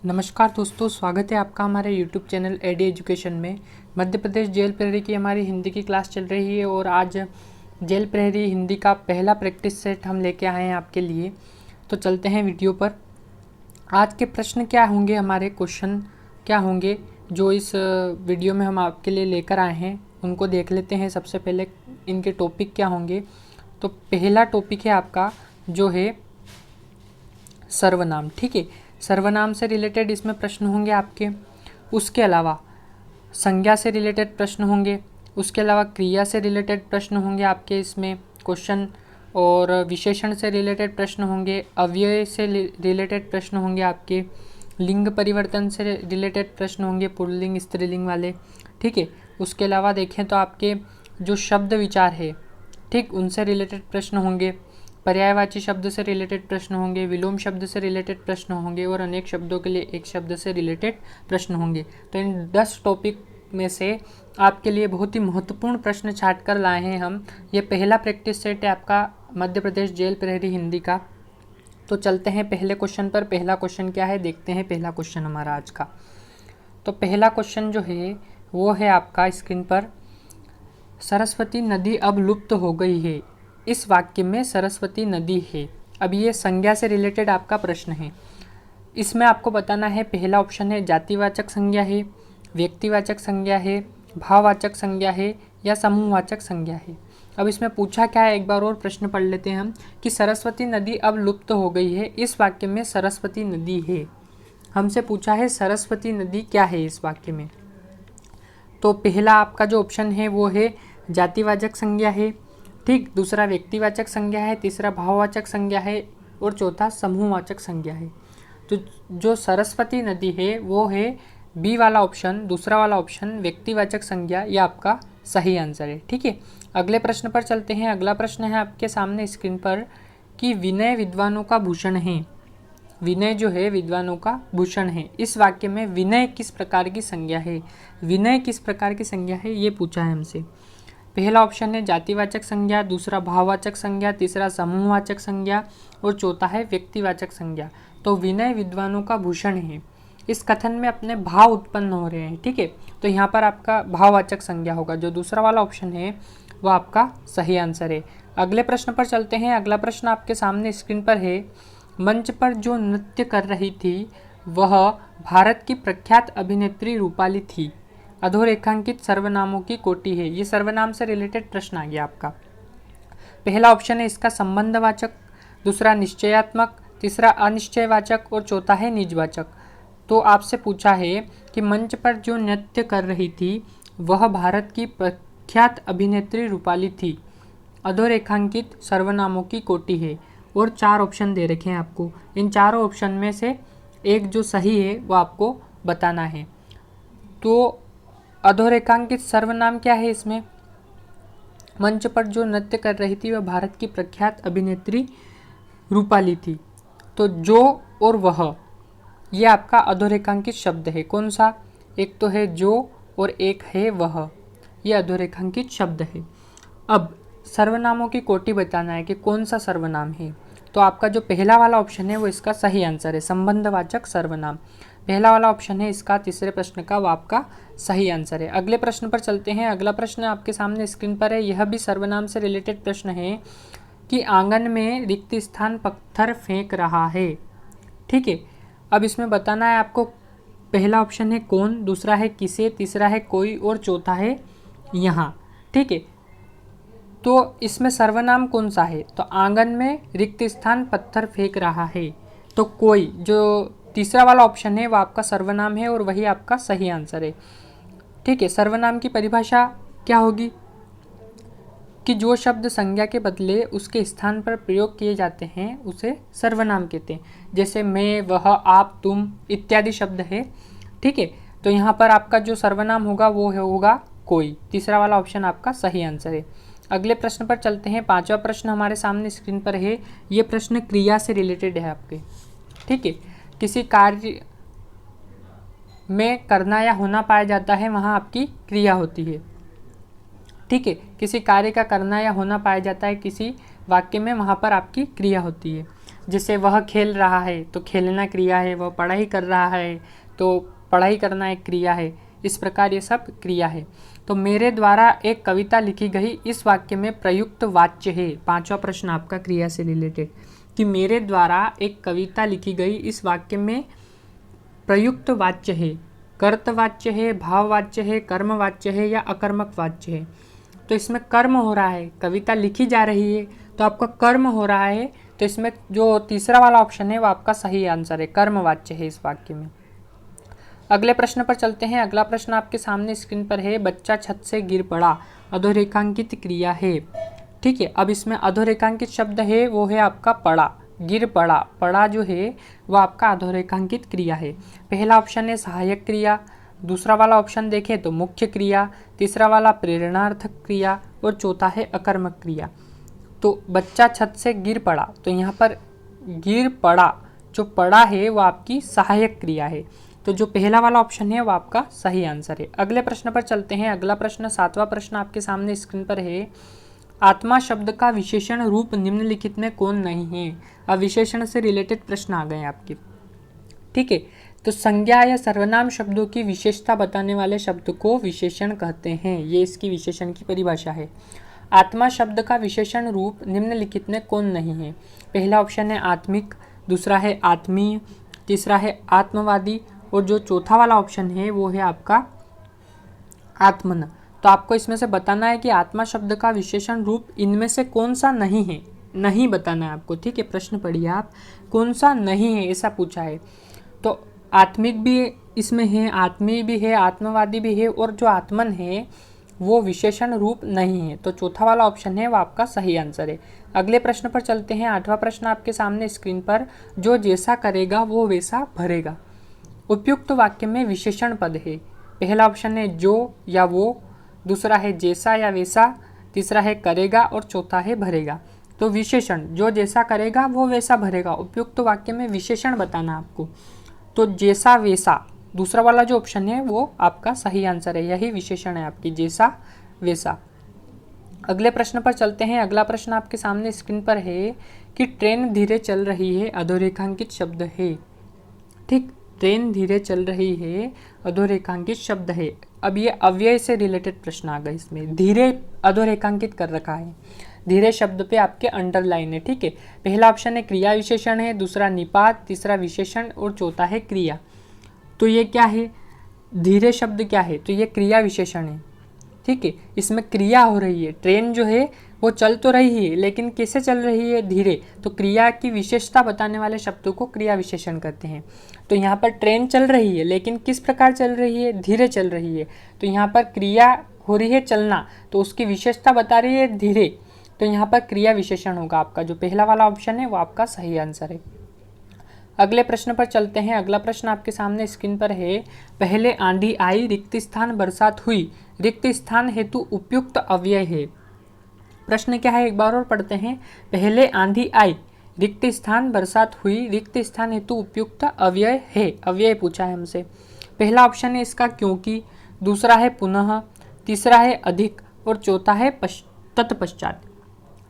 नमस्कार दोस्तों, स्वागत है आपका हमारे YouTube चैनल एडी एजुकेशन में। मध्य प्रदेश जेल प्रहरी की हमारी हिंदी की क्लास चल रही है और आज जेल प्रहरी हिंदी का पहला प्रैक्टिस सेट हम लेके आए हैं आपके लिए। तो चलते हैं वीडियो पर। आज के प्रश्न क्या होंगे, हमारे क्वेश्चन क्या होंगे जो इस वीडियो में हम आपके लिए लेकर आए हैं, उनको देख लेते हैं। सबसे पहले इनके टॉपिक क्या होंगे। तो पहला टॉपिक है आपका जो है सर्वनाम। ठीक है, सर्वनाम से रिलेटेड इसमें प्रश्न होंगे आपके। उसके अलावा संज्ञा से रिलेटेड प्रश्न होंगे। उसके अलावा क्रिया से रिलेटेड प्रश्न होंगे आपके इसमें क्वेश्चन, और विशेषण से रिलेटेड प्रश्न होंगे। अव्यय से रिलेटेड प्रश्न होंगे आपके। लिंग परिवर्तन से रिलेटेड प्रश्न होंगे, पुल्लिंग स्त्रीलिंग वाले। ठीक है, उसके अलावा देखें तो आपके जो शब्द विचार है, ठीक, उनसे रिलेटेड प्रश्न होंगे। पर्यायवाची शब्द से रिलेटेड प्रश्न होंगे, विलोम शब्द से रिलेटेड प्रश्न होंगे, और अनेक शब्दों के लिए एक शब्द से रिलेटेड प्रश्न होंगे। तो इन 10 टॉपिक में से आपके लिए बहुत ही महत्वपूर्ण प्रश्न छाट कर लाए हैं हम। ये पहला प्रैक्टिस सेट है आपका मध्य प्रदेश जेल प्रहरी हिंदी का। तो चलते हैं पहले क्वेश्चन पर। पहला क्वेश्चन क्या है, देखते हैं पहला क्वेश्चन हमारा आज का। तो पहला क्वेश्चन जो है वो है आपका स्क्रीन पर, सरस्वती नदी अब लुप्त हो गई है। इस वाक्य में सरस्वती नदी है। अब ये संज्ञा से रिलेटेड आपका प्रश्न है। इसमें आपको बताना है, पहला ऑप्शन है जातिवाचक संज्ञा है, व्यक्तिवाचक संज्ञा है, भाववाचक संज्ञा है, या समूहवाचक संज्ञा है। अब इसमें पूछा क्या है, एक बार और प्रश्न पढ़ लेते हैं हम कि सरस्वती नदी अब लुप्त हो गई है। इस वाक्य में सरस्वती नदी है। हमसे पूछा है सरस्वती नदी क्या है इस वाक्य में। तो पहला आपका जो ऑप्शन है वो है जातिवाचक संज्ञा है, ठीक, दूसरा व्यक्तिवाचक संज्ञा है, तीसरा भाववाचक संज्ञा है, और चौथा समूहवाचक संज्ञा है। तो जो सरस्वती नदी है वो है बी वाला ऑप्शन, दूसरा वाला ऑप्शन व्यक्तिवाचक संज्ञा, यह आपका सही आंसर है। ठीक है, अगले प्रश्न पर चलते हैं। अगला प्रश्न है आपके सामने स्क्रीन पर कि विनय विद्वानों का भूषण है। विनय जो है विद्वानों का भूषण है। इस वाक्य में विनय किस प्रकार की संज्ञा है, विनय किस प्रकार की संज्ञा है, ये पूछा है हमसे। पहला ऑप्शन है जातिवाचक संज्ञा, दूसरा भाववाचक संज्ञा, तीसरा समूहवाचक संज्ञा, और चौथा है व्यक्तिवाचक संज्ञा। तो विनय विद्वानों का भूषण है। इस कथन में अपने भाव उत्पन्न हो रहे हैं। ठीक है, तो यहाँ पर आपका भाववाचक संज्ञा होगा। जो दूसरा वाला ऑप्शन है वो आपका सही आंसर है। अगले प्रश्न पर चलते हैं। अगला प्रश्न आपके सामने स्क्रीन पर है, मंच पर जो नृत्य कर रही थी वह भारत की प्रख्यात अभिनेत्री रूपाली थी। अधोरेखांकित सर्वनामों की कोटि है। ये सर्वनाम से रिलेटेड प्रश्न आ गया आपका। पहला ऑप्शन है इसका संबंधवाचक, दूसरा निश्चयात्मक, तीसरा अनिश्चयवाचक, और चौथा है निजवाचक। तो आपसे पूछा है कि मंच पर जो नृत्य कर रही थी वह भारत की प्रख्यात अभिनेत्री रूपाली थी। अधोरेखांकित सर्वनामों की कोटि है, और 4 ऑप्शन दे रखे हैं आपको। इन चारों ऑप्शन में से एक जो सही है वो आपको बताना है। तो अधोरेखांकित सर्वनाम क्या है इसमें, मंच पर जो नृत्य कर रही थी वह भारत की प्रख्यात अभिनेत्री रूपाली थी। तो जो और वह, ये आपका अधोरेखांकित शब्द है। कौन सा, एक तो है जो और एक है वह, ये अधोरेखांकित शब्द है। अब सर्वनामों की कोटि बताना है कि कौन सा सर्वनाम है। तो आपका जो पहला वाला ऑप्शन है वो इसका सही आंसर है, संबंधवाचक सर्वनाम। पहला वाला ऑप्शन है इसका तीसरे प्रश्न का, वो आपका सही आंसर है। अगले प्रश्न पर चलते हैं। अगला प्रश्न आपके सामने स्क्रीन पर है। यह भी सर्वनाम से रिलेटेड प्रश्न है कि आंगन में रिक्त स्थान पत्थर फेंक रहा है। ठीक है, अब इसमें बताना है आपको, पहला ऑप्शन है कौन, दूसरा है किसे, तीसरा है कोई, और चौथा है यहाँ। ठीक है, तो इसमें सर्वनाम कौन सा है। तो आंगन में रिक्त स्थान पत्थर फेंक रहा है, तो कोई, जो तीसरा वाला ऑप्शन है वो आपका सर्वनाम है और वही आपका सही आंसर है। ठीक है, सर्वनाम की परिभाषा क्या होगी कि जो शब्द संज्ञा के बदले उसके स्थान पर प्रयोग किए जाते हैं उसे सर्वनाम कहते हैं। जैसे मैं, वह, आप, तुम इत्यादि शब्द है। ठीक है, तो यहाँ पर आपका जो सर्वनाम होगा वो होगा कोई। तीसरा वाला ऑप्शन आपका सही आंसर है। अगले प्रश्न पर चलते हैं। 5वां प्रश्न हमारे सामने स्क्रीन पर है। ये प्रश्न क्रिया से रिलेटेड है आपके। ठीक है, किसी कार्य में करना या होना पाया जाता है, वहाँ आपकी क्रिया होती है। ठीक है, किसी कार्य का करना या होना पाया जाता है किसी वाक्य में, वहाँ पर आपकी क्रिया होती है। जैसे वह खेल रहा है तो खेलना क्रिया है, वह पढ़ाई कर रहा है तो पढ़ाई करना एक क्रिया है। इस प्रकार ये सब क्रिया है। तो मेरे द्वारा एक कविता लिखी गई इस वाक्य में प्रयुक्त वाच्य है। पांचवा प्रश्न आपका क्रिया से रिलेटेड कि मेरे द्वारा एक कविता लिखी गई इस वाक्य में प्रयुक्त वाच्य है, कर्तवाच्य है, भाववाच्य है, कर्मवाच्य है या अकर्मक वाच्य है। तो इसमें कर्म हो रहा है, कविता लिखी जा रही है तो आपका कर्म हो रहा है, तो इसमें जो तीसरा वाला ऑप्शन है वो आपका सही आंसर है, कर्मवाच्य है इस वाक्य में। अगले प्रश्न पर चलते हैं। अगला प्रश्न आपके सामने स्क्रीन पर है, बच्चा छत से गिर पड़ा, अधोरेखांकित क्रिया है। ठीक है, अब इसमें अधोरेखांकित शब्द है वो है आपका पड़ा, गिर पड़ा। पड़ा जो है वो आपका अधोरेखांकित क्रिया है। पहला ऑप्शन है सहायक क्रिया, दूसरा वाला ऑप्शन देखें तो मुख्य क्रिया, तीसरा वाला प्रेरणार्थक क्रिया और चौथा है अकर्मक क्रिया। तो बच्चा छत से गिर पड़ा, तो यहाँ पर गिर पड़ा जो पड़ा है वो आपकी सहायक क्रिया है। तो जो पहला वाला ऑप्शन है वो आपका सही आंसर है। अगले प्रश्न पर चलते हैं। अगला प्रश्न, सातवां प्रश्न आपके सामने स्क्रीन पर है, आत्मा शब्द का विशेषण रूप निम्नलिखित में कौन नहीं है। अब विशेषण से रिलेटेड प्रश्न आ गए आपके। ठीक है, तो संज्ञा या सर्वनाम शब्दों की विशेषता बताने वाले शब्द को विशेषण कहते हैं। ये इसकी विशेषण की परिभाषा है। आत्मा शब्द का विशेषण रूप निम्नलिखित में कौन नहीं है। पहला ऑप्शन है आत्मिक, दूसरा है आत्मीय, तीसरा है आत्मवादी और जो चौथा वाला ऑप्शन है वो है आपका आत्मन। तो आपको इसमें से बताना है कि आत्मा शब्द का विशेषण रूप इनमें से कौन सा नहीं है, नहीं बताना है आपको। ठीक है, प्रश्न पढ़िए आप, कौन सा नहीं है ऐसा पूछा है। तो आत्मिक भी इसमें है, आत्मीय भी है, आत्मवादी भी है और जो आत्मन है वो विशेषण रूप नहीं है। तो चौथा वाला ऑप्शन है वो आपका सही आंसर है। अगले प्रश्न पर चलते हैं। आठवां प्रश्न आपके सामने स्क्रीन पर, जो जैसा करेगा वो वैसा भरेगा। उपयुक्त वाक्य में विशेषण पद है। पहला ऑप्शन है जो या वो, दूसरा है जैसा या वैसा, तीसरा है करेगा और चौथा है भरेगा। तो विशेषण जो जैसा करेगा वो वैसा भरेगा। उपयुक्त वाक्य में विशेषण बताना आपको। तो जैसा वैसा, दूसरा वाला जो ऑप्शन है वो आपका सही आंसर है, यही विशेषण है आपकी, जैसा वैसा। अगले प्रश्न पर चलते हैं। अगला प्रश्न आपके सामने स्क्रीन पर है कि ट्रेन धीरे चल रही है, अधोरेखांकित शब्द है। ठीक, ट्रेन धीरे चल रही है, अधोरेखांकित शब्द है। अब ये अव्यय से रिलेटेड प्रश्न आ गए। इसमें धीरे अधोरेखांकित कर रखा है, धीरे शब्द पे आपके अंडरलाइन है। ठीक है, पहला ऑप्शन है क्रिया विशेषण है, दूसरा निपात, तीसरा विशेषण और चौथा है क्रिया। तो ये क्या है, धीरे शब्द क्या है, तो ये क्रिया विशेषण है। ठीक है, इसमें क्रिया हो रही है, ट्रेन जो है वो चल तो रही है लेकिन कैसे चल रही है, धीरे। तो क्रिया की विशेषता बताने वाले शब्दों को क्रिया विशेषण कहते हैं। तो यहाँ पर ट्रेन चल रही है लेकिन किस प्रकार चल रही है, धीरे चल रही है। तो यहाँ पर क्रिया हो रही है चलना, तो उसकी विशेषता बता रही है धीरे। तो यहाँ पर क्रिया विशेषण होगा आपका, जो पहला वाला ऑप्शन है वो आपका सही आंसर है। अगले प्रश्न पर चलते हैं। अगला प्रश्न आपके सामने स्क्रीन पर है, पहले आंधी आई, रिक्त स्थान बरसात हुई, रिक्त स्थान हेतु उपयुक्त अव्यय है। प्रश्न क्या है, एक बार और पढ़ते हैं। पहले आंधी आई, रिक्त स्थान बरसात हुई, रिक्त स्थान हेतु उपयुक्त अव्यय है। अव्यय पूछा है हमसे। पहला ऑप्शन है इसका क्योंकि, दूसरा है पुनः, तीसरा है अधिक और चौथा है तत्पश्चात।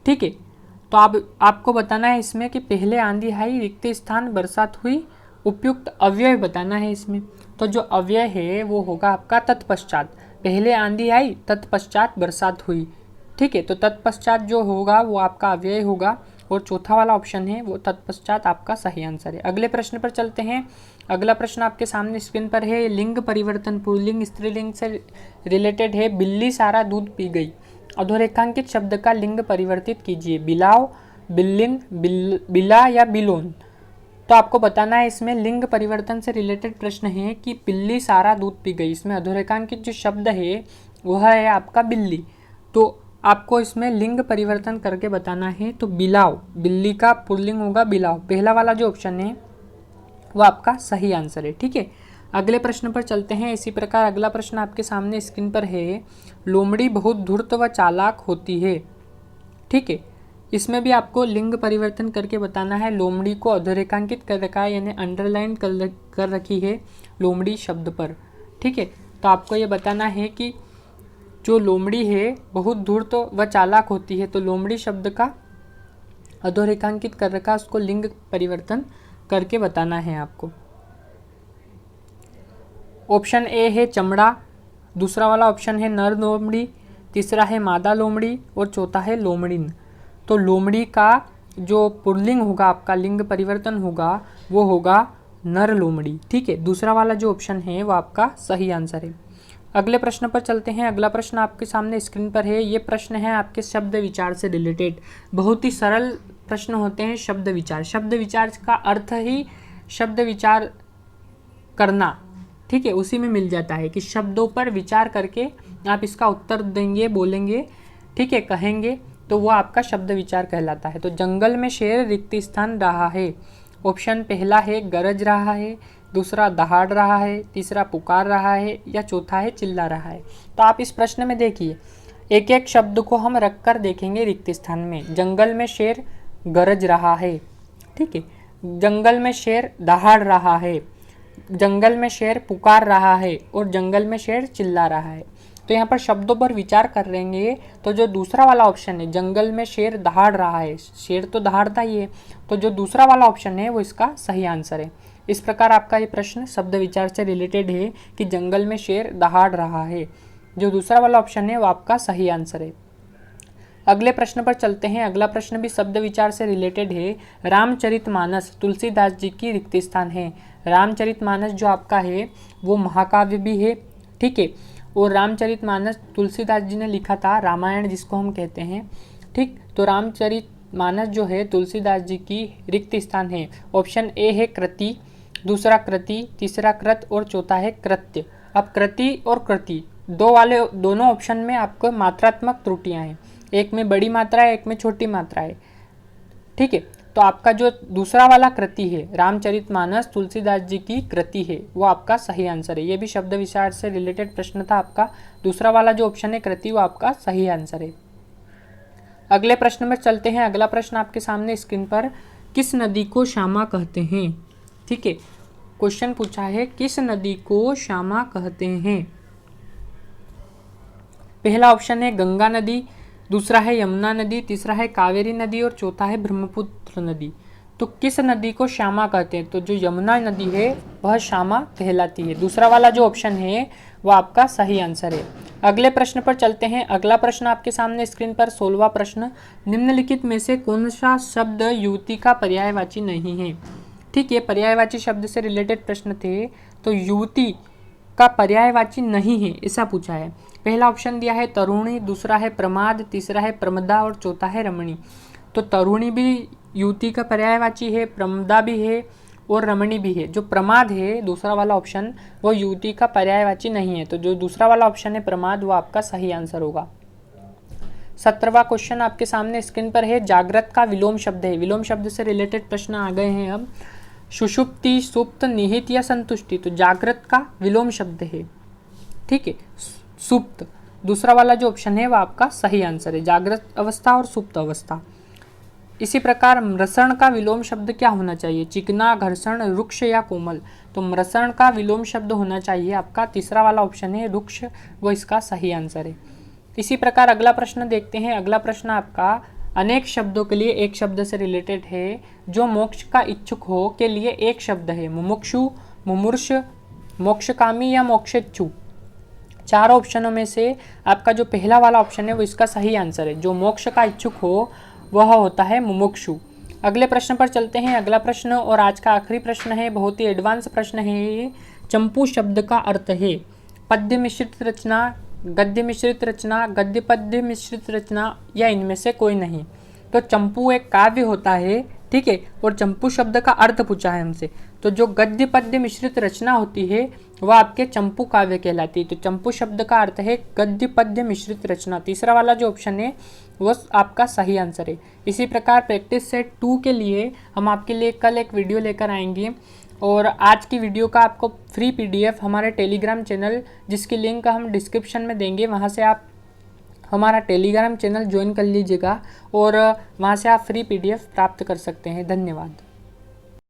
ठीक है, तो आपको बताना है इसमें कि पहले आंधी आई, रिक्त स्थान बरसात हुई, उपयुक्त अव्यय बताना है इसमें। तो जो अव्यय है वो होगा आपका तत्पश्चात। पहले आंधी आई, तत्पश्चात बरसात हुई। ठीक है, तो तत्पश्चात जो होगा वो आपका अव्यय होगा और चौथा वाला ऑप्शन है वो तत्पश्चात आपका सही आंसर है। अगले प्रश्न पर चलते हैं। अगला प्रश्न आपके सामने स्क्रीन पर है, लिंग परिवर्तन पुल्लिंग स्त्रीलिंग से रिलेटेड है। बिल्ली सारा दूध पी गई, अधोरेखांकित शब्द का लिंग परिवर्तित कीजिए। बिलाव, बिल्लिन, बिला या बिलोन। तो आपको बताना है इसमें लिंग परिवर्तन से रिलेटेड प्रश्न है कि बिल्ली सारा दूध पी गई। इसमें अधोरेखांकित जो शब्द है वह है आपका बिल्ली। तो आपको इसमें लिंग परिवर्तन करके बताना है। तो बिलाव, बिल्ली का पुल्लिंग होगा बिलाव। पहला वाला जो ऑप्शन है वो आपका सही आंसर है। ठीक है, अगले प्रश्न पर चलते हैं। इसी प्रकार अगला प्रश्न आपके सामने स्क्रीन पर है, लोमड़ी बहुत धूर्त व चालाक होती है। ठीक है, इसमें भी आपको लिंग परिवर्तन करके बताना है। लोमड़ी को अधोरेखांकित कर रखा है, यानी अंडरलाइन कर रखी है लोमड़ी शब्द पर। ठीक है, तो आपको ये बताना है कि जो लोमड़ी है बहुत धूर्त व चालाक होती है। तो लोमड़ी शब्द का अधोरेखांकित कर रखा है उसको लिंग परिवर्तन करके बताना है आपको। ऑप्शन ए है चमड़ा, दूसरा वाला ऑप्शन है नर लोमड़ी, तीसरा है मादा लोमड़ी और चौथा है लोमड़िन। तो लोमड़ी का जो पुल्लिंग होगा, आपका लिंग परिवर्तन होगा वो होगा नर लोमड़ी। ठीक है, दूसरा वाला जो ऑप्शन है वो आपका सही आंसर है। अगले प्रश्न पर चलते हैं। अगला प्रश्न आपके सामने स्क्रीन पर है। ये प्रश्न है आपके शब्द विचार से रिलेटेड। बहुत ही सरल प्रश्न होते हैं शब्द विचार। शब्द विचार का अर्थ ही शब्द विचार करना, ठीक है, उसी में मिल जाता है कि शब्दों पर विचार करके आप इसका उत्तर देंगे, बोलेंगे, ठीक है, कहेंगे, तो वो आपका शब्द विचार कहलाता है। तो जंगल में शेर रिक्त स्थान रहा है। ऑप्शन पहला है गरज रहा है, दूसरा दहाड़ रहा है, तीसरा पुकार रहा है या चौथा है चिल्ला रहा है। तो आप इस प्रश्न में देखिए, एक एक शब्द को हम रख कर देखेंगे रिक्त स्थान में। जंगल में शेर गरज रहा है, ठीक है, जंगल में शेर दहाड़ रहा है, जंगल में शेर पुकार रहा है और जंगल में शेर चिल्ला रहा है। तो यहाँ पर शब्दों पर विचार कर लेंगे तो जो दूसरा वाला ऑप्शन है जंगल में शेर दहाड़ रहा है, शेर तो दहाड़ता ही है, तो जो दूसरा वाला ऑप्शन है वो इसका सही आंसर है। इस प्रकार आपका ये प्रश्न शब्द विचार से रिलेटेड है कि जंगल में शेर दहाड़ रहा है। जो दूसरा वाला ऑप्शन है वो आपका सही आंसर है। अगले प्रश्न पर चलते हैं। अगला प्रश्न भी शब्द विचार से रिलेटेड है। रामचरितमानस तुलसीदास जी की रिक्त स्थान है। रामचरितमानस जो आपका है वो महाकाव्य भी है, ठीक है, और रामचरितमानस तुलसीदास जी ने लिखा था, रामायण जिसको हम कहते हैं, ठीक। तो रामचरितमानस जो है तुलसीदास जी की रिक्त स्थान है। ऑप्शन ए है कृति, दूसरा कृति, तीसरा कृत और चौथा है कृत्य। अब कृति और कृति दोनों ऑप्शन में आपको मात्रात्मक त्रुटियां हैं, एक में बड़ी मात्रा है, एक में छोटी मात्रा है, ठीक है। तो आपका जो दूसरा वाला कृति है रामचरितमानस तुलसीदास जी की कृति है वो आपका सही आंसर है। ये भी शब्द विचार से रिलेटेड प्रश्न था आपका। दूसरा वाला जो ऑप्शन है कृति वो आपका सही आंसर है। अगले प्रश्न में चलते हैं। अगला प्रश्न आपके सामने स्क्रीन पर, किस नदी को श्यामा कहते हैं, ठीक है, क्वेश्चन पूछा है किस नदी को श्यामा कहते हैं। पहला ऑप्शन है गंगा नदी, दूसरा है यमुना नदी, तीसरा है कावेरी नदी और चौथा है ब्रह्मपुत्र नदी। तो किस नदी को श्यामा कहते हैं, तो जो यमुना नदी है वह श्यामा कहलाती है। दूसरा वाला जो ऑप्शन है वह आपका सही आंसर है। अगले प्रश्न पर चलते हैं। अगला प्रश्न आपके सामने स्क्रीन पर 16वां प्रश्न, निम्नलिखित में से कौन सा शब्द युवती का पर्यायवाची नहीं है, ठीक है, पर्यायवाची शब्द से रिलेटेड प्रश्न थे। तो युवती का पर्यायवाची नहीं है ऐसा पूछा है। पहला ऑप्शन दिया है तरुणी, दूसरा है प्रमाद, तीसरा है प्रमदा और चौथा है रमणी। तो तरुणी भी युवती का पर्यायवाची है, प्रमदा भी है और रमणी भी है। जो प्रमाद है दूसरा वाला ऑप्शन वो युवती का पर्यायवाची नहीं है। तो जो दूसरा वाला ऑप्शन है प्रमाद वो आपका सही आंसर होगा। 17वां क्वेश्चन आपके सामने स्क्रीन पर है। जागृत का विलोम शब्द है। विलोम शब्द से रिलेटेड प्रश्न आ गए हैं अब। सुषुप्ति, सुप्त, निहित या संतुष्टि। तो जागृत का विलोम शब्द है, ठीक है, सुप्त। दूसरा वाला जो ऑप्शन है वो आपका सही आंसर है, जागृत अवस्था और सुप्त अवस्था। इसी प्रकार मृषण का विलोम शब्द क्या होना चाहिए, चिकना, घर्षण, रुक्ष या कोमल। तो मृषण का विलोम शब्द होना चाहिए आपका तीसरा वाला ऑप्शन है रुक्ष, वो इसका सही आंसर है। इसी प्रकार अगला प्रश्न देखते हैं। अगला प्रश्न आपका अनेक शब्दों के लिए एक शब्द से रिलेटेड है। जो मोक्ष का इच्छुक हो के लिए एक शब्द है, मुमुक्षु, मुमूर्ष, मोक्षकामी या मोक्षेच्छु। चार ऑप्शनों में से आपका जो पहला वाला ऑप्शन है वो इसका सही आंसर है। जो मोक्ष का इच्छुक हो वह होता है मुमुक्षु। अगले प्रश्न पर चलते हैं। अगला प्रश्न और आज का आखिरी प्रश्न है, बहुत ही एडवांस प्रश्न है ये। चंपू शब्द का अर्थ है पद्य मिश्रित रचना, गद्य मिश्रित रचना, गद्य पद्य मिश्रित रचना या इनमें से कोई नहीं। तो चंपू एक काव्य होता है, ठीक है, और चंपू शब्द का अर्थ पूछा है हमसे। तो जो गद्य पद्य मिश्रित रचना होती है वह आपके चंपू काव्य कहलाती है। तो चंपू शब्द का अर्थ है गद्य पद्य मिश्रित रचना। तीसरा वाला जो ऑप्शन है वो आपका सही आंसर है। इसी प्रकार प्रैक्टिस सेट 2 के लिए हम आपके लिए कल एक वीडियो लेकर आएंगे और आज की वीडियो का आपको फ्री PDF हमारे टेलीग्राम चैनल, जिसकी लिंक हम डिस्क्रिप्शन में देंगे, वहाँ से आप हमारा टेलीग्राम चैनल ज्वाइन कर लीजिएगा और वहाँ से आप फ्री PDF प्राप्त कर सकते हैं। धन्यवाद।